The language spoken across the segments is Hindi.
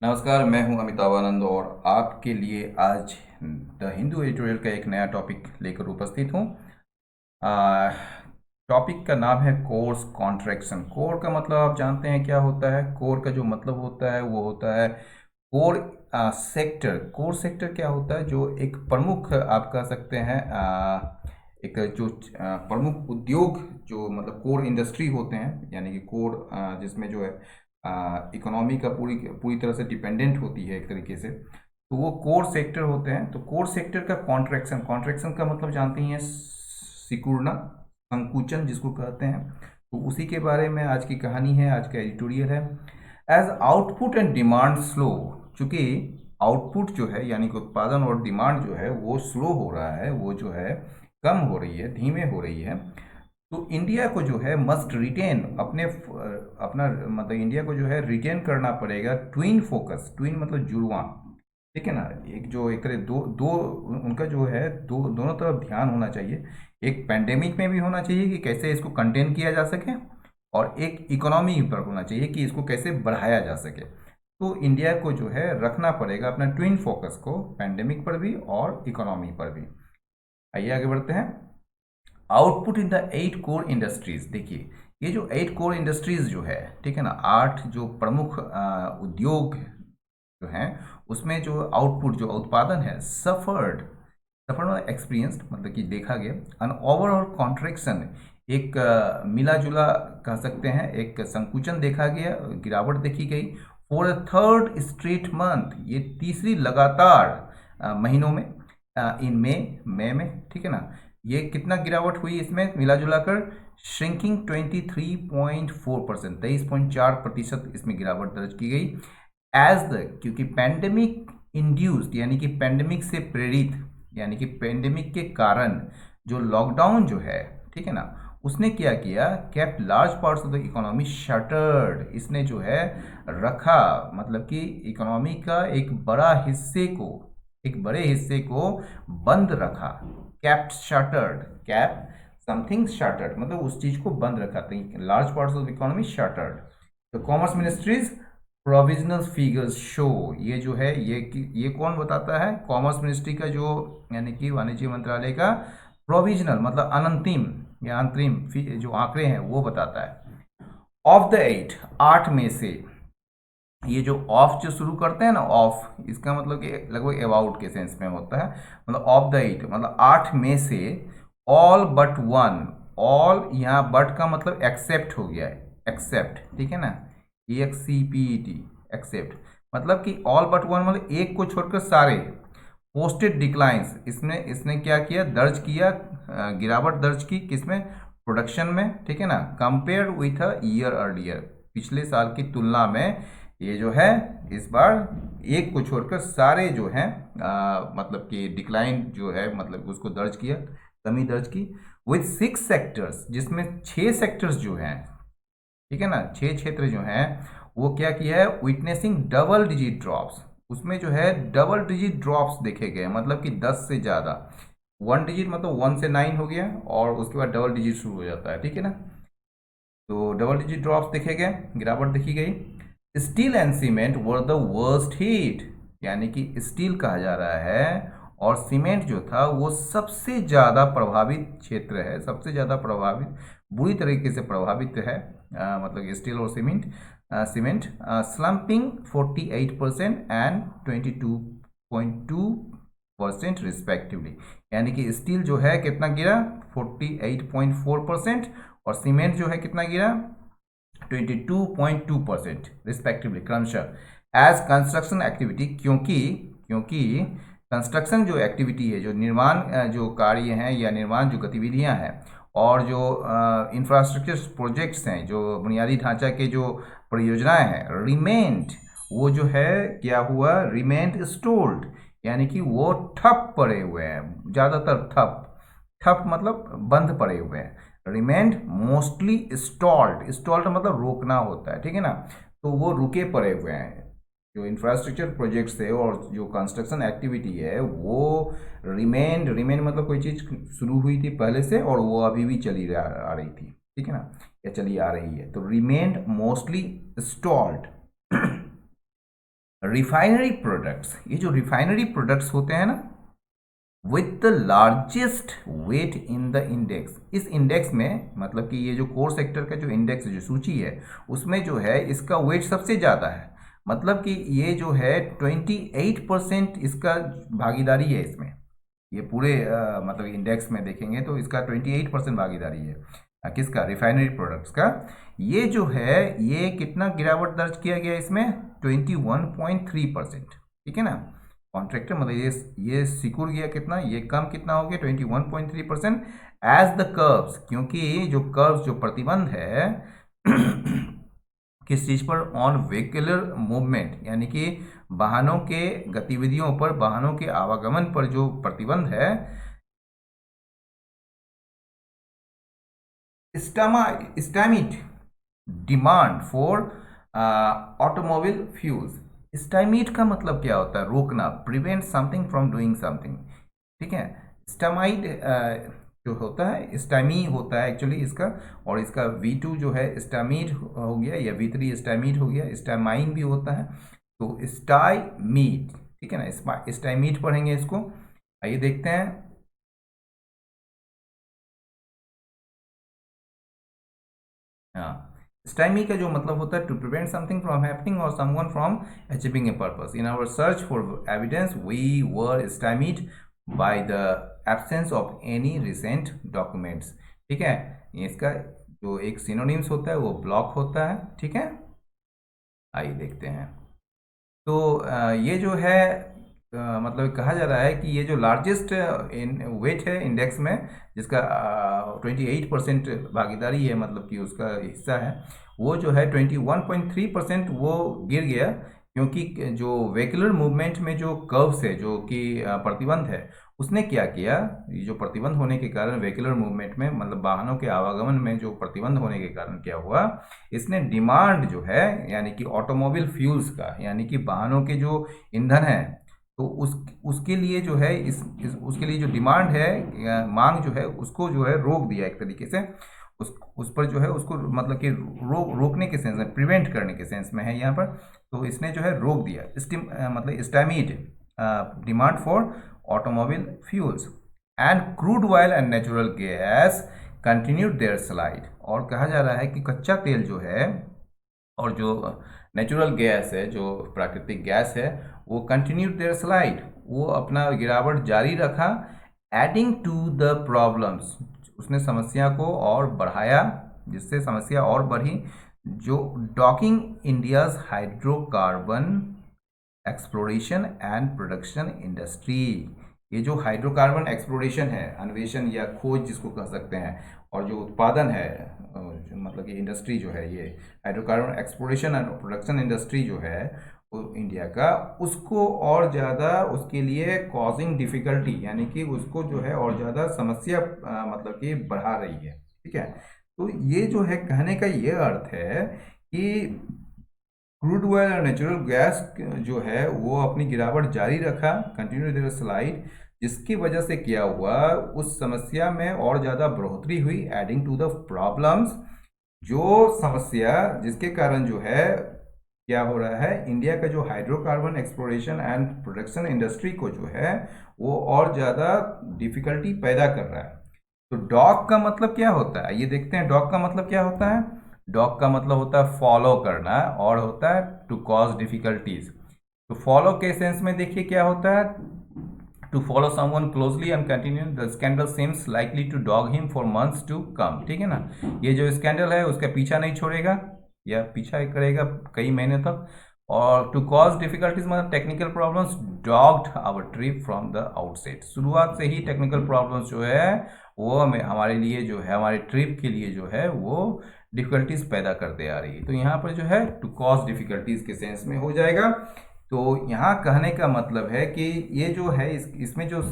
नमस्कार, मैं हूं अमिताभ आनंद और आपके लिए आज द हिंदू एडिटोरियल का एक नया टॉपिक लेकर उपस्थित हूं। टॉपिक का नाम है कोर्स कॉन्ट्रैक्शन। कोर का मतलब आप जानते हैं क्या होता है। कोर का जो मतलब होता है वो होता है कोर सेक्टर। कोर सेक्टर क्या होता है? जो एक प्रमुख आप कह सकते हैं एक जो प्रमुख उद्योग जो मतलब कोर इंडस्ट्री होते हैं, यानी कि कोर जिसमें जो है इकोनॉमी का पूरी पूरी तरह से डिपेंडेंट होती है एक तरीके से, तो वो कोर सेक्टर होते हैं। तो कोर सेक्टर का कॉन्ट्रैक्शन, कॉन्ट्रैक्शन का मतलब जानते ही हैं, सिकुड़ना, संकुचन जिसको कहते हैं। तो उसी के बारे में आज की कहानी है, आज का एडिटोरियल है। As output and demand slow, चूंकि आउटपुट जो है यानी कि उत्पादन और डिमांड जो है वो स्लो हो रहा है, वो जो है कम हो रही है, धीमे हो रही है। तो इंडिया को जो है मस्ट रिटेन अपना मतलब इंडिया को जो है रिटेन करना पड़ेगा ट्विन फोकस। ट्विन मतलब जुड़वा, ठीक है ना। एक जो एक तरह दो दो उनका जो है दोनों तरफ ध्यान होना चाहिए। एक पैंडेमिक में भी होना चाहिए कि कैसे इसको कंटेन किया जा सके, और एक इकोनॉमी पर होना चाहिए कि इसको कैसे बढ़ाया जा सके। तो इंडिया को जो है रखना पड़ेगा अपना ट्विन फोकस को, पैंडेमिक पर भी और इकोनॉमी पर भी। आइए आगे बढ़ते हैं। Output in the 8 core industries. देखिए, ये जो 8 कोर इंडस्ट्रीज जो है, ठीक है ना, 8 जो प्रमुख उद्योग जो हैं, उसमें जो आउटपुट जो उत्पादन है सफर्ड, सफर मतलब एक्सपीरियंस्ड, मतलब कि देखा गया एन ओवरऑल कॉन्ट्रैक्शन, एक मिला जुला कह सकते हैं, एक संकुचन देखा गया, गिरावट देखी गई। For a third straight month, ये तीसरी लगातार महीनों में, इन मई में, ठीक है ना। ये कितना गिरावट हुई इसमें मिला जुला कर? श्रिंकिंग 23.4%, 23.4% इसमें गिरावट दर्ज की गई। एज द, क्योंकि पैंडेमिक इंड्यूस्ड यानी कि पैंडेमिक से प्रेरित, यानी कि पैंडेमिक के कारण जो लॉकडाउन जो है, ठीक है ना, उसने क्या किया, kept large parts of the economy shattered. इसने जो है रखा, मतलब कि इकोनॉमी का एक बड़े हिस्से को बंद रखा। Kept shuttered, keep something shuttered मतलब उस चीज को बंद रखा, large parts of economy shuttered. तो commerce ministry's provisional figures show, ये जो है ये कौन बताता है? कॉमर्स मिनिस्ट्री का जो, यानी कि वाणिज्य मंत्रालय का प्रोविजनल मतलब अनंतिम या अंतरिम जो आंकड़े हैं वो बताता है। ऑफ द 8, 8 में से, ये जो ऑफ जो शुरू करते हैं ना, ऑफ इसका मतलब कि लगभग अबाउट के सेंस में होता है। मतलब ऑफ द 8 मतलब 8 में से, ऑल बट वन, ऑल यहाँ बट का मतलब एक्सेप्ट हो गया है, एक्सेप्ट, ठीक है ना, EXCPET, एक्सेप्ट, मतलब कि ऑल बट वन मतलब एक को छोड़कर सारे पोस्टेड डिक्लाइंस, इसने इसने क्या किया, दर्ज किया, गिरावट दर्ज की, किसमें? प्रोडक्शन में, ठीक है ना, compare with a year earlier, पिछले साल की तुलना में ये जो है इस बार एक को छोड़कर सारे जो हैं मतलब कि डिक्लाइन जो है मतलब उसको दर्ज किया, कमी दर्ज की। विथ 6 सेक्टर्स, जिसमें 6 सेक्टर्स जो हैं, ठीक है ना, 6 क्षेत्र जो हैं, वो क्या किया है, विटनेसिंग डबल डिजिट ड्रॉप्स, उसमें जो है डबल डिजिट ड्रॉप्स देखे गए, मतलब कि 10 से ज़्यादा। 1 डिजिट मतलब 1 से 9 हो गया, और उसके बाद डबल डिजिट शुरू हो जाता है, ठीक है ना। तो डबल डिजिट ड्रॉप्स देखे गए, गिरावट देखी गई। Steel and cement were the worst hit, यानी कि स्टील कहा जा रहा है और सीमेंट जो था वो सबसे ज़्यादा प्रभावित क्षेत्र है, सबसे ज़्यादा प्रभावित, बुरी तरीके से प्रभावित है, मतलब स्टील और सीमेंट स्लम्पिंग 48% एंड 22.2% रिस्पेक्टिवली, यानी कि स्टील जो है कितना गिरा, 48.4%, और सीमेंट जो है कितना गिरा, 22.2% रिस्पेक्टिवली, क्रमशः। एज कंस्ट्रक्शन एक्टिविटी, क्योंकि क्योंकि कंस्ट्रक्शन जो एक्टिविटी है, जो निर्माण जो कार्य हैं या निर्माण जो गतिविधियां हैं, और जो इंफ्रास्ट्रक्चर प्रोजेक्ट्स हैं, जो बुनियादी ढांचा के जो परियोजनाएं हैं, रिमेंड, वो जो है क्या हुआ, रिमेंड स्टोल्ड, यानी कि वो ठप पड़े हुए हैं, ज़्यादातर ठप, ठप मतलब बंद पड़े हुए हैं। रिमेंड मोस्टली स्टॉल्ड, स्टॉल्ड मतलब रोकना होता है, ठीक है ना, तो वो रुके पड़े हुए हैं। जो इंफ्रास्ट्रक्चर प्रोजेक्ट्स है और जो कंस्ट्रक्शन एक्टिविटी है वो रिमेंड मतलब कोई चीज़ शुरू हुई थी पहले से और वो अभी भी चली आ रही थी, ठीक है ना, या चली आ रही है, तो remained mostly stalled. Refinery products, ये जो रिफाइनरी प्रोडक्ट्स होते हैं ना, with the largest weight in the index, इस इंडेक्स में मतलब कि ये जो कोर सेक्टर का जो इंडेक्स जो सूची है उसमें जो है इसका वेट सबसे ज़्यादा है। मतलब कि ये जो है 28% इसका भागीदारी है इसमें। ये पूरे मतलब इंडेक्स में देखेंगे तो इसका 28% भागीदारी है। किसका? रिफाइनरी प्रोडक्ट्स का। ये जो है ये कितना गिरावट दर्ज किया गया इसमें? 21.3%। ठीक है ना। कॉन्ट्रैक्टर मतलब ये सिकुड़ गया कितना, ये कम कितना हो गया? 21.3% एज द कर्व्स, क्योंकि जो कर्व्स जो प्रतिबंध है किस चीज पर? ऑन व्हीकलर मूवमेंट, यानी कि वाहनों के गतिविधियों पर, वाहनों के आवागमन पर जो प्रतिबंध है, स्टैमिट डिमांड फॉर ऑटोमोबाइल फ्यूल्स। स्टैमिट का मतलब क्या होता है? रोकना, prevent something from doing something. ठीक है। स्टैमाइड जो होता है, स्टैमी होता है एक्चुअली इसका, और इसका V2 जो है स्टैमीड हो गया, या V3 स्टैमीड हो गया, स्टैमाइन भी होता है। तो स्टाइमीड, ठीक है ना, स्टाइमीड पढ़ेंगे इसको। आइए देखते हैं। हाँ, स्टाइमी का जो मतलब होता है to prevent something from happening और someone from achieving a purpose. In our search for evidence we were stymied by the absence of any recent documents. ठीक है। इसका जो एक सिनोनिम्स होता है वो ब्लॉक होता है। ठीक है। आइए देखते हैं। तो ये जो है मतलब कहा जा रहा है कि ये जो लार्जेस्ट वेट है इंडेक्स में, जिसका 28% भागीदारी है, मतलब कि उसका हिस्सा है, वो जो है 21.3% वो गिर गया, क्योंकि जो वेहिकुलर मूवमेंट में जो कर्व्स है, जो कि प्रतिबंध है, उसने क्या किया? ये जो प्रतिबंध होने के कारण वेहिकुलर मूवमेंट में, मतलब वाहनों के आवागमन में जो प्रतिबंध होने के कारण क्या हुआ, इसने डिमांड जो है, यानी कि ऑटोमोबाइल फ्यूल्स का, यानी कि वाहनों के जो ईंधन है, तो उसके लिए जो है उसके लिए जो डिमांड है या मांग जो है, उसको जो है रोक दिया एक तरीके से। उस पर जो है उसको मतलब कि रोकने के सेंस में, प्रिवेंट करने के सेंस में है यहाँ पर। तो इसने जो है रोक दिया, मतलब stymied demand for automobile fuels and crude oil and natural gas continued their slide. और कहा जा रहा है कि कच्चा तेल जो है और जो नेचुरल गैस है, जो प्राकृतिक गैस है, वो कंटिन्यूड देयर स्लाइड, वो अपना गिरावट जारी रखा। एडिंग टू द प्रॉब्लम्स, उसने समस्या को और बढ़ाया, जिससे समस्या और बढ़ी। जो docking India's hydrocarbon exploration and production industry, ये जो हाइड्रोकार्बन एक्सप्लोरेशन है, अन्वेषण या खोज जिसको कह सकते हैं, और जो उत्पादन है, मतलब कि इंडस्ट्री जो है, ये hydrocarbon exploration and production industry जो है वो इंडिया का, उसको और ज़्यादा, उसके लिए कॉजिंग डिफिकल्टी, यानी कि उसको जो है और ज़्यादा समस्या मतलब कि बढ़ा रही है। ठीक है। तो ये जो है कहने का ये अर्थ है कि क्रूड ऑयल और नेचुरल गैस जो है वो अपनी गिरावट जारी रखा, कंटिन्यू देयर स्लाइड, जिसकी वजह से क्या हुआ, उस समस्या में और ज़्यादा बढ़ोतरी हुई। एडिंग टू द प्रॉब्लम्स, जो समस्या जिसके कारण जो है क्या हो रहा है, इंडिया का जो hydrocarbon exploration and production industry को जो है वो और ज़्यादा डिफिकल्टी पैदा कर रहा है। तो डॉग का मतलब क्या होता है, ये देखते हैं। डॉग का मतलब क्या होता है? डॉग का मतलब होता है फॉलो करना, और होता है टू कॉज डिफिकल्टीज। तो फॉलो के सेंस में देखिए क्या होता है, to follow someone closely and continue the scandal seems likely to dog him for months to come. ठीक है ना। ये जो स्कैंडल है उसका पीछा नहीं छोड़ेगा, या पीछा करेगा कई महीने तक। और टू कॉज डिफिकल्टीज मतलब technical problems dogged our trip from the outset, शुरुआत से ही टेक्निकल प्रॉब्लम्स जो है वो हमारे लिए जो है, हमारे ट्रिप के लिए जो है वो डिफिकल्टीज पैदा करते आ रही है। तो यहाँ पर जो है टू कॉज डिफिकल्टीज के सेंस में हो जाएगा। तो यहाँ कहने का मतलब है कि ये जो है इसमें जो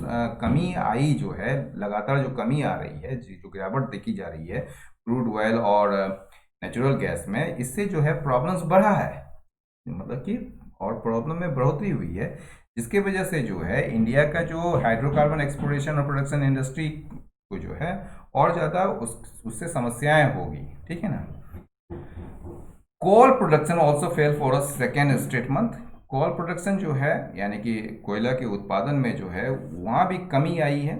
कमी आई जो है, लगातार जो कमी आ रही है, जो गिरावट देखी जा रही है क्रूड ऑयल और नेचुरल गैस में, इससे जो है प्रॉब्लम्स बढ़ा है, मतलब कि और प्रॉब्लम में बढ़ोतरी हुई है, जिसके वजह से जो है इंडिया का जो हाइड्रोकार्बन एक्सप्लोरेशन और प्रोडक्शन इंडस्ट्री को जो है और ज़्यादा उससे समस्याएं होगी। ठीक है ना। Coal production also fell for a second straight month. Coal production जो है यानी कि कोयला के उत्पादन में जो है वहाँ भी कमी आई है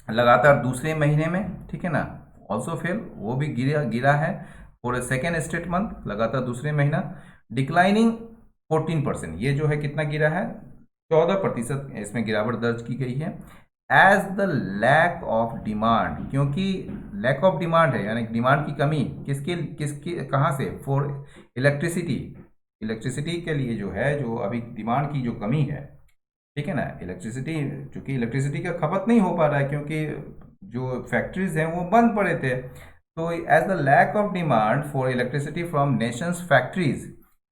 लगातार दूसरे महीने में, ठीक है ना। ऑल्सो फेल, वो भी गिरा गिरा है फॉर सेकेंड स्टेट मंथ, लगातार दूसरे महीना। डिक्लाइनिंग 14%, ये जो है कितना गिरा है, 14% इसमें गिरावट दर्ज की गई है। As the lack of demand, क्योंकि लैक ऑफ डिमांड है यानी डिमांड की कमी, किसके किसकी कहाँ से, फॉर इलेक्ट्रिसिटी, इलेक्ट्रिसिटी के लिए जो है, जो अभी डिमांड की जो कमी है, ठीक है ना। इलेक्ट्रिसिटी, चूंकि इलेक्ट्रिसिटी का खपत नहीं हो पा रहा है क्योंकि जो फैक्ट्रीज हैं वो बंद पड़े थे, तो as the lack of demand for electricity from nations factories,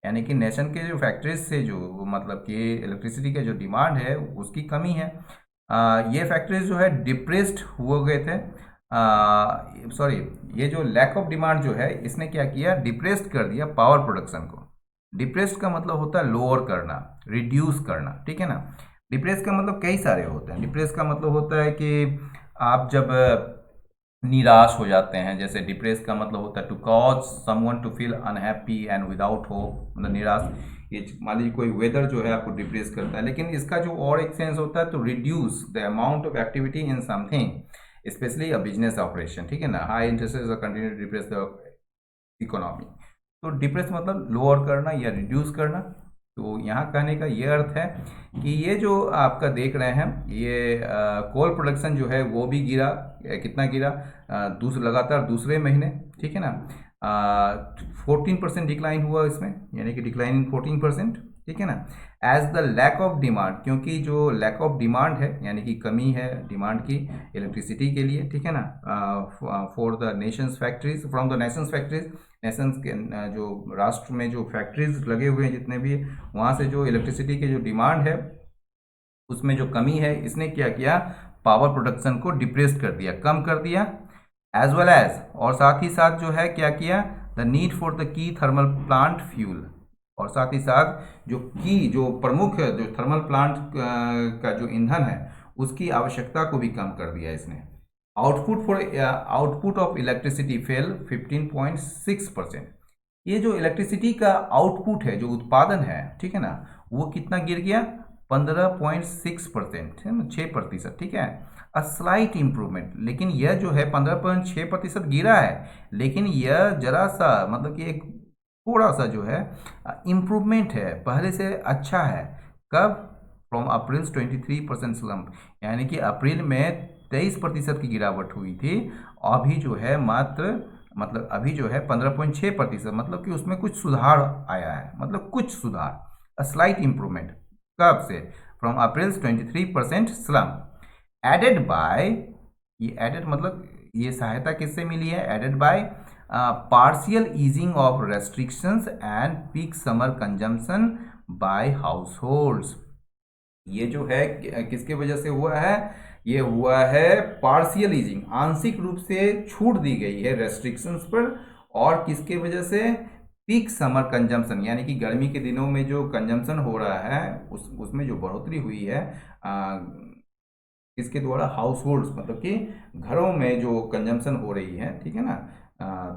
यानी कि नेशन के जो फैक्ट्रीज से जो मतलब कि इलेक्ट्रिसिटी का जो डिमांड है उसकी कमी है। ये फैक्ट्रीज जो है डिप्रेस्ड हो गए थे, सॉरी, ये जो लैक ऑफ डिमांड जो है इसने क्या किया, डिप्रेस्ड कर दिया पावर प्रोडक्शन को। डिप्रेस्ड का मतलब होता है लोअर करना, रिड्यूस करना, ठीक है ना। डिप्रेस का मतलब कई सारे होते हैं। डिप्रेस का मतलब होता है कि आप जब निराश हो जाते हैं, जैसे डिप्रेस का मतलब होता है to cause someone to feel unhappy and without hope, मतलब निराश। ये मान लीजिए कोई वेदर जो है आपको डिप्रेस करता है, लेकिन इसका जो और एक सेंस होता है तो reduce the amount of activity in something specially a business operation, ठीक है ना। High interest continue depress the economy. तो डिप्रेस मतलब लोअर करना या रिड्यूस करना। तो यहाँ कहने का ये अर्थ है कि ये जो आपका देख रहे हैं ये कोल प्रोडक्शन जो है वो भी गिरा, कितना गिरा, लगातार दूसरे महीने, ठीक है ना। 14% डिक्लाइन हुआ इसमें, यानी कि डिक्लाइन 14%, ठीक है ना। As the lack of demand, क्योंकि जो लैक ऑफ डिमांड है यानी कि कमी है डिमांड की इलेक्ट्रिसिटी के लिए, ठीक है ना, for the Nations factories, from the Nations factories, Nations के जो राष्ट्र में जो फैक्ट्रीज लगे हुए हैं जितने भी, वहाँ से जो इलेक्ट्रिसिटी की जो डिमांड है उसमें जो कमी है, इसने क्या किया, पावर प्रोडक्शन को डिप्रेस कर दिया, कम कर दिया। एज वेल एज, और साथ ही साथ जो है क्या किया, the need for the key thermal plant fuel, और साथ ही साथ जो प्रमुख जो थर्मल प्लांट का जो ईंधन है उसकी आवश्यकता को भी कम कर दिया इसने। Output of electricity fail 15.6%। ये जो इलेक्ट्रिसिटी का आउटपुट है, जो उत्पादन है, ठीक है ना, वो कितना गिर गया, 15.6%, है ना, 6%, ठीक है। अ स्लाइट इम्प्रूवमेंट, लेकिन यह जो है 15.6% गिरा है, लेकिन यह जरा सा मतलब कि एक थोड़ा सा जो है इम्प्रूवमेंट है, पहले से अच्छा है। कब, फ्रॉम अप्रैल 23% स्लम्प, यानी कि अप्रैल में 23% की गिरावट हुई थी, अभी जो है मात्र मतलब अभी जो है 15.6%, मतलब कि उसमें कुछ सुधार आया है, मतलब कुछ सुधार, अ स्लाइट इम्प्रूवमेंट। कब से, from April 23% slump. Aided by, ये एडेड मतलब ये सहायता किससे मिली है, aided by partial easing of restrictions and peak summer consumption by households. ये जो है किसके वजह से हुआ है, ये हुआ है पार्शियल ईजिंग, आंशिक रूप से छूट दी गई है रेस्ट्रिक्शंस पर, और किसके वजह से, पीक समर कंजम्पशन, यानी कि गर्मी के दिनों में जो कंजम्पशन हो रहा है उसमें जो बढ़ोतरी हुई है किसके द्वारा, हाउस होल्ड्स, मतलब कि घरों में जो कंजम्पशन हो रही है, ठीक है ना।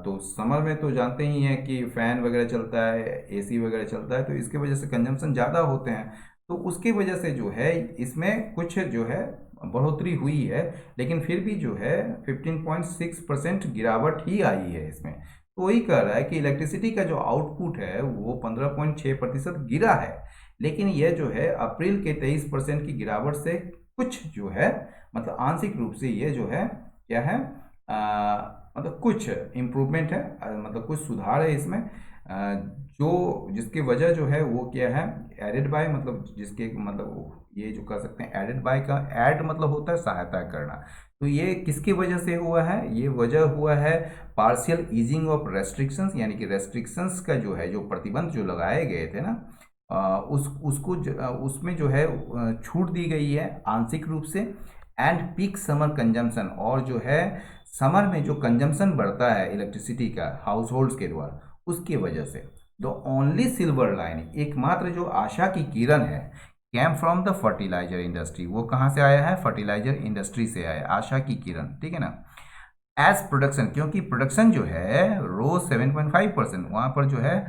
तो समर में तो जानते ही हैं कि फैन वगैरह चलता है, एसी वगैरह चलता है, तो इसके वजह से कंजम्पशन ज़्यादा होते हैं, तो उसकी वजह से जो है इसमें कुछ जो है बढ़ोतरी हुई है, लेकिन फिर भी जो है 15.6% गिरावट ही आई है इसमें। तो वही कह रहा है कि इलेक्ट्रिसिटी का जो आउटपुट है वो 15.6% गिरा है, लेकिन यह जो है अप्रैल के 23% की गिरावट से कुछ जो है मतलब आंशिक रूप से ये जो है क्या है, मतलब कुछ इम्प्रूवमेंट है, मतलब कुछ सुधार है इसमें, जो जिसकी वजह जो है वो क्या है, एडेड बाय, मतलब जिसके मतलब ये जो कह सकते हैं एडेड बाय का एड मतलब होता है सहायता करना। तो ये किसकी वजह से हुआ है, ये वजह हुआ है पार्शियल ईजिंग ऑफ रेस्ट्रिक्शंस, यानी कि रेस्ट्रिक्शंस का जो है जो प्रतिबंध जो लगाए गए थे ना, उसमें जो है छूट दी गई है आंशिक रूप से। एंड पीक समर कंजम्पशन, और जो है समर में जो कंजम्पशन बढ़ता है इलेक्ट्रिसिटी का हाउस होल्ड्स के द्वारा, उसकी वजह से द ओनली सिल्वर लाइनिंग, एकमात्र जो आशा की किरण है, came from the fertiliser industry, वो कहाँ से आया है, फर्टिलाइजर इंडस्ट्री से आया, आशा की किरण, ठीक है ना। एज प्रोडक्शन, क्योंकि प्रोडक्शन जो है रोज 7.5%, वहाँ पर जो है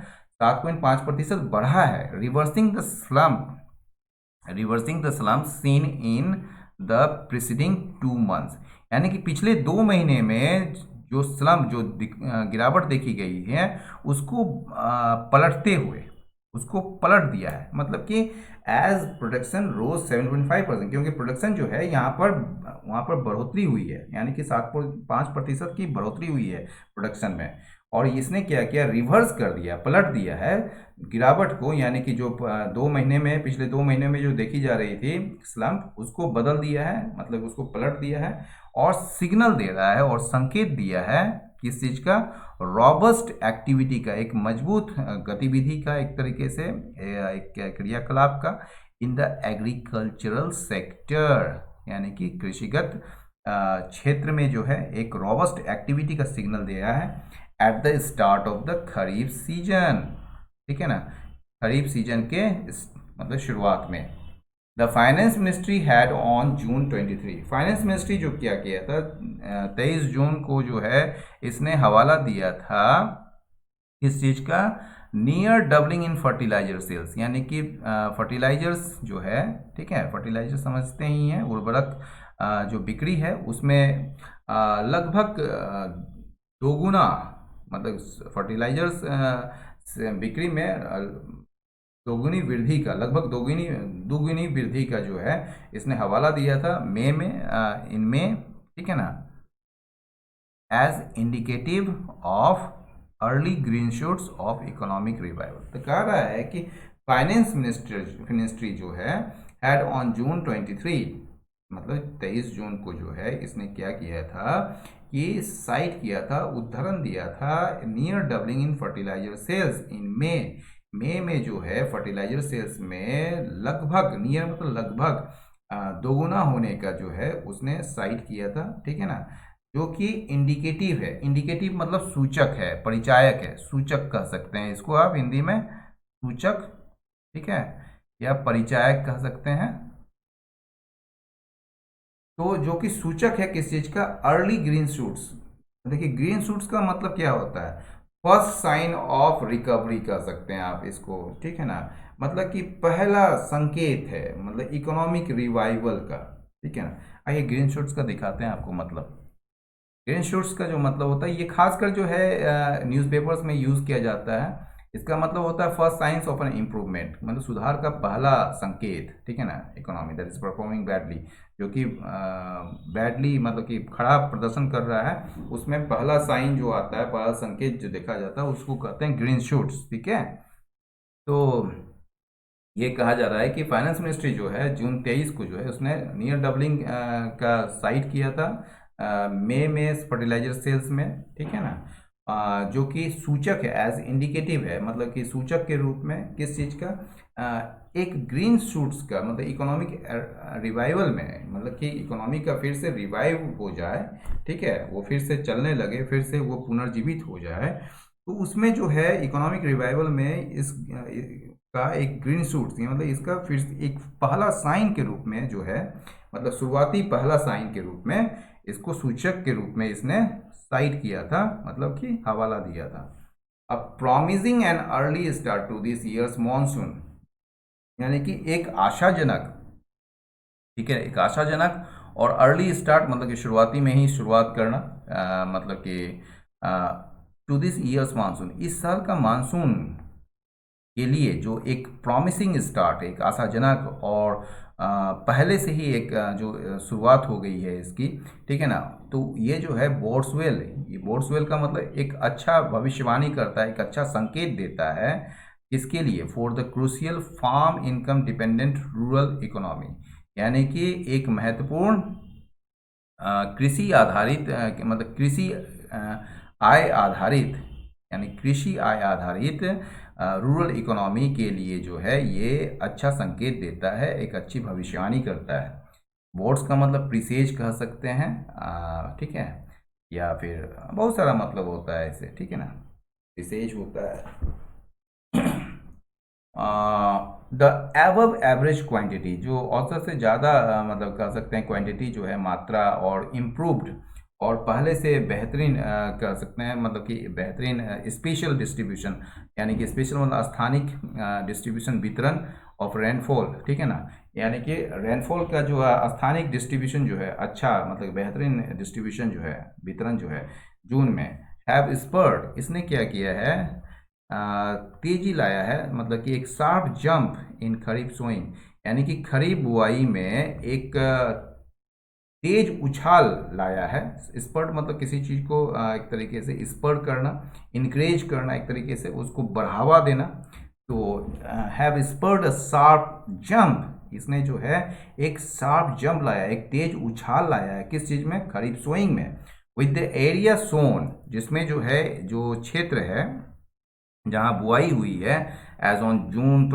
7.5% बढ़ा है, reversing the slump seen in the preceding 2 months, यानी कि पिछले 2 महीने में जो स्लम्प जो गिरावट देखी गई है उसको पलटते हुए उसको पलट दिया है। मतलब कि एज प्रोडक्शन रोज 7.5%, क्योंकि प्रोडक्शन जो है यहाँ पर वहाँ पर बढ़ोतरी हुई है, यानी कि 7.5% की बढ़ोतरी हुई है प्रोडक्शन में। और इसने क्या किया, रिवर्स कर दिया, पलट दिया है गिरावट को, यानी कि जो 2 महीने में, पिछले 2 महीने में जो देखी जा रही थी स्लम्प, उसको बदल दिया है, मतलब उसको पलट दिया है और सिग्नल दे रहा है और संकेत दिया है किस चीज़ का, रॉबस्ट एक्टिविटी का, एक मजबूत गतिविधि का, एक तरीके से एक क्रियाकलाप का इन द एग्रीकल्चरल सेक्टर, यानी कि कृषिगत क्षेत्र में जो है एक रॉबस्ट एक्टिविटी का सिग्नल दिया है at the start of the kharif season. ठीक है ना, खरीफ सीजन के मतलब शुरुआत में। The finance ministry had on June 23, finance ministry जो क्या किया था 23 जून को जो है इसने हवाला दिया था किस चीज़ का, नियर डबलिंग इन फर्टिलाइजर सेल्स, यानी कि फर्टिलाइजर्स जो है, ठीक है, फर्टिलाइजर समझते ही हैं, उर्वरक जो बिक्री है उसमें लगभग दोगुना, मतलब फर्टिलाइजर्स बिक्री में दोगुनी वृद्धि का, लगभग दोगुनी वृद्धि का जो है इसने हवाला दिया था मई में, इनमें, ठीक है ना, as indicative of early green shoots of economic revival. तो कह रहा है कि फाइनेंस मिनिस्ट्री जो है हैड ऑन जून 23, मतलब 23 जून को जो है इसने क्या किया था कि साइट किया था, उद्धरण दिया था नियर डबलिंग इन फर्टिलाइजर सेल्स इन मई में जो है फर्टिलाइजर सेल्स में लगभग, नियर मतलब लगभग दोगुना होने का जो है उसने साइट किया था। ठीक है ना, जो कि इंडिकेटिव है, इंडिकेटिव मतलब सूचक है, परिचायक है, सूचक कह सकते हैं इसको आप हिंदी में, सूचक, ठीक है, या परिचायक कह सकते हैं। तो जो कि सूचक है किस चीज का, अर्ली ग्रीन शूट्स। देखिए ग्रीन शूट्स का मतलब क्या होता है, फर्स्ट साइन ऑफ रिकवरी कह सकते हैं आप इसको, ठीक है ना, मतलब कि पहला संकेत है, मतलब इकोनॉमिक रिवाइवल का। ठीक है ना, आइए ग्रीन शूट्स का दिखाते हैं आपको मतलब। ग्रीन शूट्स का जो मतलब होता है, ये खासकर जो है न्यूज़पेपर्स में यूज़ किया जाता है। इसका मतलब होता है first science of an improvement, मतलब सुधार का पहला संकेत। ठीक है ना, economy that is performing badly, जो कि बैडली मतलब कि खराब प्रदर्शन कर रहा है, उसमें पहला साइन जो आता है, पहला संकेत जो देखा जाता है उसको कहते हैं ग्रीन शूट्स। ठीक है, तो ये कहा जा रहा है कि फाइनेंस मिनिस्ट्री जो है जून 23 को जो है उसने नियर डबलिंग का साइट किया था मई में फर्टिलाइजर सेल्स में। ठीक है ना, जो कि सूचक है, एज इंडिकेटिव है, मतलब कि सूचक के रूप में किस चीज़ का, एक ग्रीन शूट्स का, मतलब इकोनॉमिक रिवाइवल में, मतलब कि इकोनॉमी का फिर से रिवाइव हो जाए, ठीक है, वो फिर से चलने लगे, फिर से वो पुनर्जीवित हो जाए, तो उसमें जो है इकोनॉमिक रिवाइवल में इस का एक ग्रीन शूट्स, मतलब इसका फिर एक पहला साइन के रूप में जो है, मतलब शुरुआती पहला साइन के रूप में इसको सूचक के रूप में इसने साइट किया था, मतलब कि हवाला दिया था। अब promising an early start to this year's monsoon, यानी कि एक आशाजनक, ठीक है, एक आशाजनक और अर्ली स्टार्ट, मतलब कि शुरुआती में ही शुरुआत करना, मतलब कि टू दिस ईयर्स मानसून, इस साल का मानसून के लिए जो एक प्रॉमिसिंग स्टार्ट, एक आशाजनक और पहले से ही एक जो शुरुआत हो गई है इसकी। ठीक है ना, तो ये जो है बोर्ड्सवेल, ये बोर्ड्सवेल का मतलब एक अच्छा भविष्यवाणी करता है, एक अच्छा संकेत देता है, इसके लिए for the crucial farm income dependent rural economy, यानी कि एक महत्वपूर्ण कृषि आधारित मतलब कृषि आय आधारित, यानी कृषि आय आधारित रूरल इकोनॉमी के लिए जो है ये अच्छा संकेत देता है, एक अच्छी भविष्यवाणी करता है। बोर्ड्स का मतलब प्रिसेज कह सकते हैं, ठीक है, या फिर बहुत सारा मतलब होता है इसे, ठीक है ना, प्रिसेज होता है। द एबव एवरेज क्वांटिटी, जो औसत से ज़्यादा मतलब कह सकते हैं क्वांटिटी जो है, मात्रा और इम्प्रूव्ड और पहले से बेहतरीन कह सकते हैं, मतलब कि बेहतरीन स्पेशल डिस्ट्रीब्यूशन, यानी कि स्पेशल मतलब स्थानिक डिस्ट्रीब्यूशन वितरण ऑफ रेनफॉल, ठीक है ना, यानी कि रेनफॉल का जो स्थानिक डिस्ट्रीब्यूशन जो है अच्छा, मतलब बेहतरीन डिस्ट्रीब्यूशन जो है, वितरण जो है जून में हैव स्पर्ड, इसने क्या किया है, तेजी लाया है, मतलब कि एक sharp jump in kharif sowing, यानी कि खरीफ बुआई में एक तेज उछाल लाया है। स्पर्ट मतलब किसी चीज़ को एक तरीके से स्पर्ट करना, इनक्रेज करना, एक तरीके से उसको बढ़ावा देना। तो have spurred a sharp jump, इसने जो है एक शार्प जंप लाया, एक तेज उछाल लाया है, किस चीज़ में, खरीफ सोइंग में। विद द एरिया सोन, जिसमें जो है जो क्षेत्र है जहां बुआई हुई है एज ऑन जून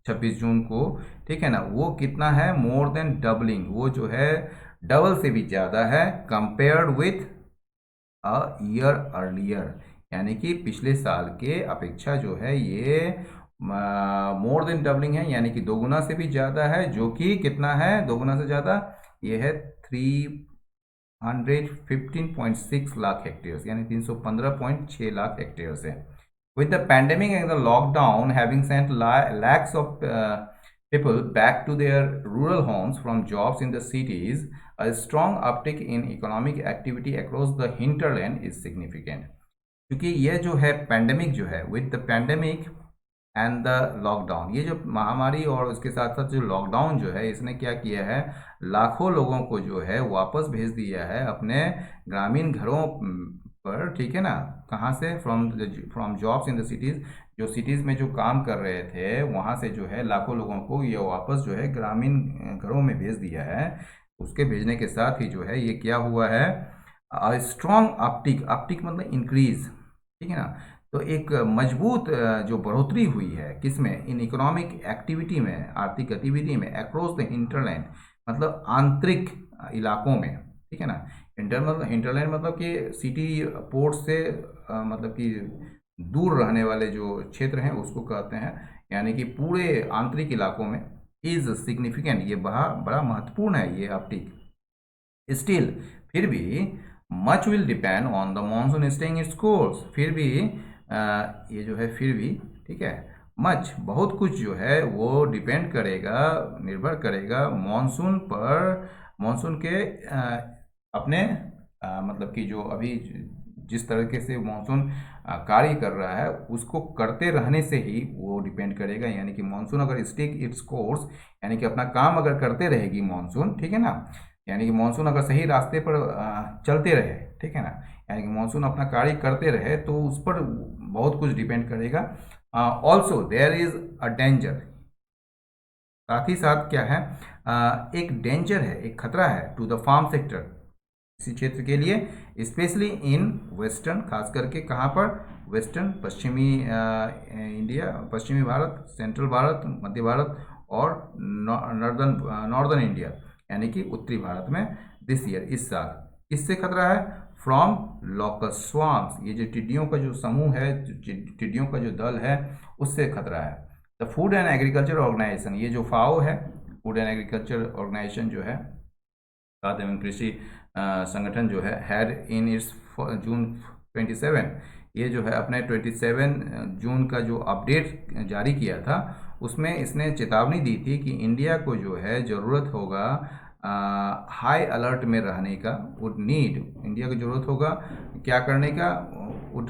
26 जून को, ठीक है ना, वो कितना है, मोर देन डबलिंग, वो जो है डबल से भी ज़्यादा है compared with a year earlier, यानी कि पिछले साल के अपेक्षा जो है ये मोर देन डबलिंग है, यानी कि दोगुना से भी ज़्यादा है, जो कि कितना है, दोगुना से ज़्यादा, ये है 315.6 लाख हेक्टेयर्स, यानी 315.6 लाख हेक्टेयर्स है। With the pandemic and the lockdown having sent lakhs of people back to their rural homes from jobs in the cities, a strong uptick in economic activity across the hinterland is significant. क्योंकि ये जो है पैंडेमिक जो है, with the pandemic and the lockdown, ये जो महामारी और उसके साथ साथ जो लॉकडाउन जो है, इसने क्या किया है, लाखों लोगों को जो है वापस भेज दिया है अपने ग्रामीण घरों पर, ठीक है ना, कहाँ से, from jobs in the cities, जो सिटीज़ में जो काम कर रहे थे वहाँ से जो है लाखों लोगों को ये वापस जो है ग्रामीण घरों में भेज दिया है। उसके भेजने के साथ ही जो है ये क्या हुआ है, स्ट्रॉन्ग अपटिक, अपटिक मतलब इंक्रीज, ठीक है ना, तो एक मजबूत जो बढ़ोतरी हुई है किसमें, इन इकोनॉमिक एक्टिविटी में, आर्थिक गतिविधि में, अक्रॉस द हिंटरलैंड मतलब आंतरिक इलाकों में, ठीक है ना, इंटरनल हिंटरलैंड मतलब कि सिटी पोर्ट से मतलब कि दूर रहने वाले जो क्षेत्र हैं उसको कहते हैं, यानी कि पूरे आंतरिक इलाकों में इज सिग्निफिकेंट, ये बड़ा बड़ा महत्वपूर्ण है ये अपटिक। स्टिल, फिर भी much will depend on the monsoon staying its course, फिर भी ये जो है फिर भी, ठीक है, मच बहुत कुछ जो है वो डिपेंड करेगा, निर्भर करेगा मानसून पर, मानसून के अपने मतलब कि जो अभी जिस तरीके से मानसून कार्य कर रहा है उसको करते रहने से ही वो डिपेंड करेगा, यानी कि मानसून अगर स्टिक इट्स कोर्स, यानी कि अपना काम अगर करते रहेगी मानसून, ठीक है ना, यानी कि मानसून अगर सही रास्ते पर चलते रहे, ठीक है ना, यानी कि मानसून अपना कार्य करते रहे तो उस पर बहुत कुछ डिपेंड करेगा। Also there is a danger, साथ ही साथ क्या है, एक डेंजर है, एक खतरा है टू द फार्म सेक्टर, इसी क्षेत्र के लिए, स्पेशली इन वेस्टर्न, खास करके कहाँ पर, वेस्टर्न, पश्चिमी इंडिया, पश्चिमी भारत, सेंट्रल भारत, मध्य भारत और नॉर्दर्न इंडिया, यानी कि उत्तरी भारत में दिस ईयर, इस साल किससे खतरा है, फ्रॉम लॉकस स्वाम्स, ये जो टिड्डियों का जो समूह है, टिड्डियों का जो दल है, उससे खतरा है। The food and agriculture organisation, ये जो फाओ है, फूड एंड एग्रीकल्चर ऑर्गेनाइजेशन जो है, खाद्य एवं कृषि संगठन जो है, हैड इन इट्स जून 27, ये जो है अपने 27 जून का जो अपडेट जारी किया था, उसमें इसने चेतावनी दी थी कि इंडिया को जो है ज़रूरत होगा हाई अलर्ट में रहने का, वुड नीड, इंडिया को ज़रूरत होगा क्या करने का, would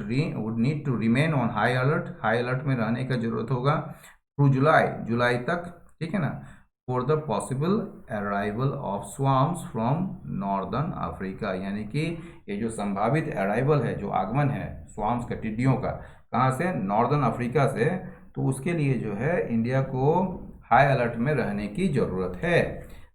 need to remain on high alert, high alert में रहने का ज़रूरत होगा थ्रू जुलाई, जुलाई तक, ठीक है ना, for the possible arrival of swarms from northern Africa, यानी कि ये जो संभावित अराइवल है, जो आगमन है स्वाम्स का, टिड्डियों का, कहाँ से, नॉर्दर्न अफ्रीका से, तो उसके लिए जो है इंडिया को हाई अलर्ट में रहने की ज़रूरत है।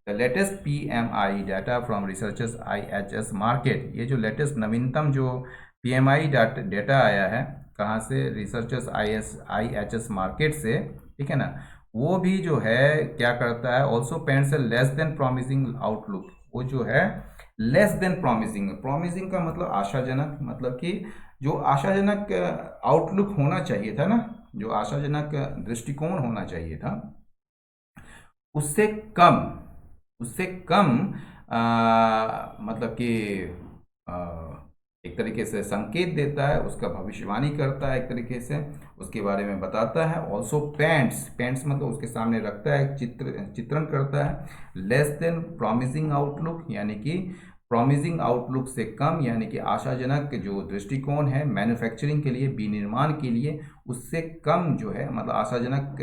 The latest PMI data from researchers IHS market, ये जो लेटेस्ट नवीनतम जो PMI डाटा आया है, कहाँ से, रिसर्चर्स IHS मार्केट से, ठीक है ना, वो भी जो है क्या करता है, ऑल्सो पेंट्स ए लेस देन प्रॉमिसिंग आउटलुक, वो जो है लेस देन प्रॉमिसिंग, प्रॉमिसिंग का मतलब आशाजनक, मतलब कि जो आशाजनक आउटलुक होना चाहिए था ना, जो आशाजनक दृष्टिकोण होना चाहिए था, उससे कम, उससे कम मतलब कि एक तरीके से संकेत देता है, उसका भविष्यवाणी करता है एक तरीके से, उसके बारे में बताता है। ऑल्सो पेंट्स, पेंट्स मतलब उसके सामने रखता है, चित्रण करता है। लेस देन प्रॉमिसिंग आउटलुक, यानी कि प्रॉमिसिंग आउटलुक से कम, यानी कि आशाजनक जो दृष्टिकोण है मैन्युफैक्चरिंग के लिए, विनिर्माण के लिए, उससे कम जो है, मतलब आशाजनक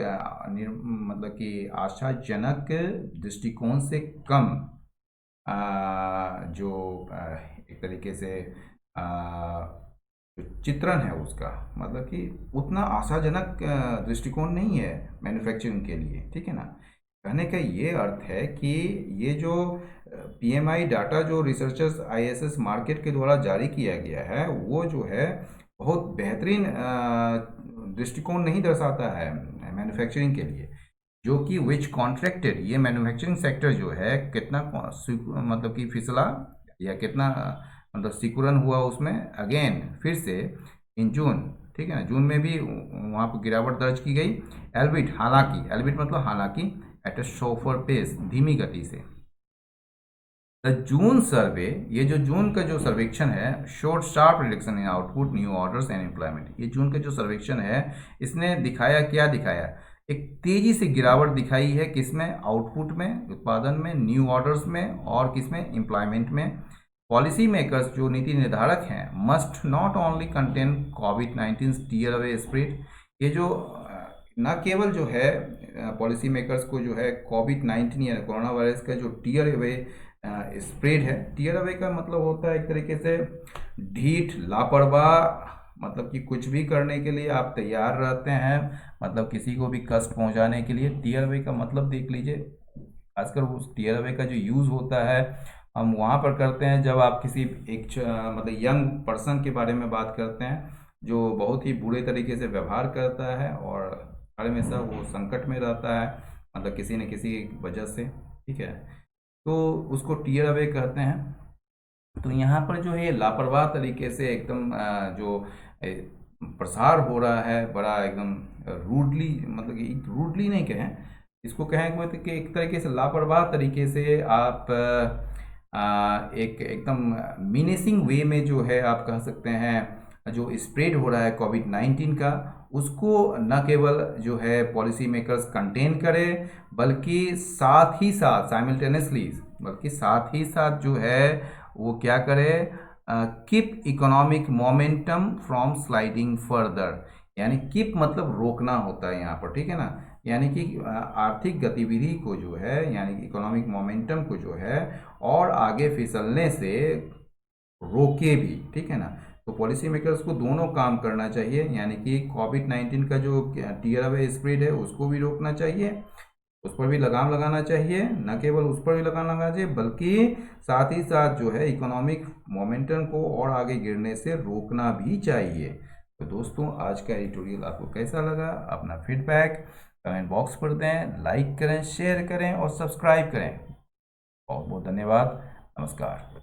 मतलब कि आशाजनक दृष्टिकोण से कम जो एक तरीके से जो चित्रण है उसका, मतलब कि उतना आशाजनक दृष्टिकोण नहीं है मैन्युफैक्चरिंग के लिए, ठीक है ना। कहने का ये अर्थ है कि ये जो पीएमआई डाटा जो रिसर्चर्स आईएसएस मार्केट के द्वारा जारी किया गया है, वो जो है बहुत बेहतरीन दृष्टिकोण नहीं दर्शाता है मैन्युफैक्चरिंग के लिए, जो कि विच कॉन्ट्रैक्टेड, ये मैन्युफैक्चरिंग सेक्टर जो है कितना मतलब कि फिसला या कितना मतलब सिकुड़न हुआ उसमें, अगेन फिर से इन जून, ठीक है ना, जून में भी वहाँ पर गिरावट दर्ज की गई। एल्बिट, हालांकि, एल्बिट मतलब हालांकि, एट ए सोफर पेस, धीमी गति से। द जून सर्वे, ये जो जून का जो सर्वेक्षण है, showed sharp reduction in output, new orders and employment. ये जून का जो सर्वेक्षण है, इसने दिखाया, क्या दिखाया, एक तेजी से गिरावट दिखाई है, किसमें, आउटपुट में, उत्पादन में, न्यू ऑर्डर्स में, और किसमें, एम्प्लॉयमेंट में। पॉलिसी मेकर्स, जो नीति निर्धारक हैं, मस्ट नॉट ओनली कंटेन कोविड-19 टीयर अवे स्प्रेड। ये जो न केवल जो है पॉलिसी मेकर्स को जो है कोविड-19 या कोरोना वायरस का जो टीयर अवे स्प्रेड है, टीयर अवे का मतलब होता है एक तरीके से ढीठ, लापरवाह, मतलब कि कुछ भी करने के लिए आप तैयार रहते हैं, मतलब किसी को भी कष्ट पहुंचाने के लिए। टीयर अवे का मतलब देख लीजिए, खासकर उस टीयर अवे का जो यूज़ होता है हम वहाँ पर करते हैं जब आप किसी एक मतलब यंग पर्सन के बारे में बात करते हैं जो बहुत ही बुरे तरीके से व्यवहार करता है और हर हमेशा वो संकट में रहता है, मतलब किसी न किसी वजह से, ठीक है, तो उसको टीयर अवे कहते हैं। तो यहाँ पर जो है लापरवाह तरीके से एकदम जो प्रसार हो रहा है, बड़ा एकदम रूडली, मतलब कि रूडली नहीं कहें इसको, कहें मतलब कि एक तरीके से लापरवाह तरीके से आप एक एकदम मीनेसिंग वे में जो है आप कह सकते हैं जो स्प्रेड हो रहा है कोविड-19 का, उसको न केवल जो है पॉलिसी मेकर्स कंटेन करें, बल्कि साथ ही साथ साइमल्टेनियसली, बल्कि साथ ही साथ जो है वो क्या करे, keep economic momentum from sliding further. यानी कीप मतलब रोकना होता है यहाँ पर, ठीक है ना, यानी कि आर्थिक गतिविधि को जो है, यानी कि इकोनॉमिक मोमेंटम को जो है और आगे फिसलने से रोके भी, ठीक है ना। तो पॉलिसी मेकर्स को दोनों काम करना चाहिए, यानी कि कोविड-19 का जो टीयर अवे स्प्रेड है उसको भी रोकना चाहिए, उस पर भी लगाम लगाना चाहिए, न केवल उस पर भी लगाम लगाना चाहिए बल्कि साथ ही साथ जो है इकोनॉमिक मोमेंटम को और आगे गिरने से रोकना भी चाहिए। तो दोस्तों, आज का एडिटोरियल आपको कैसा लगा, अपना फीडबैक कमेंट बॉक्स पर दें, लाइक करें, शेयर करें और सब्सक्राइब करें। बहुत बहुत धन्यवाद, नमस्कार।